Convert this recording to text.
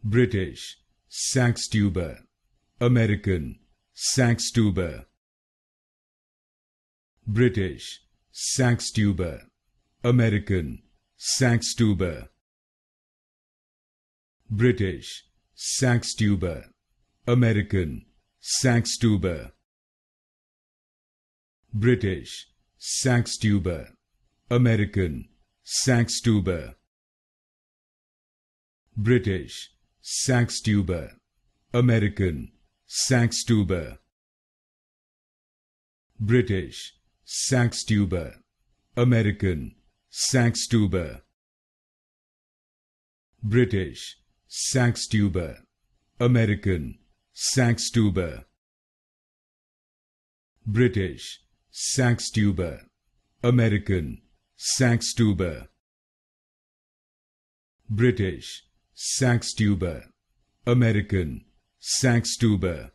British, Saxtuba. American, Saxtuba. British, Saxtuba. American, Saxtuba. British, Saxtuba. American, Saxtuba. British, Saxtuba. American, Saxtuba. British, Saxtuba. American, Saxtuba. British, Saxtuba. American, Saxtuba. British, Saxtuba. American, Saxtuba. British, Saxtuba. American, Saxtuba. British, Saxtuba. American, Saxtuba.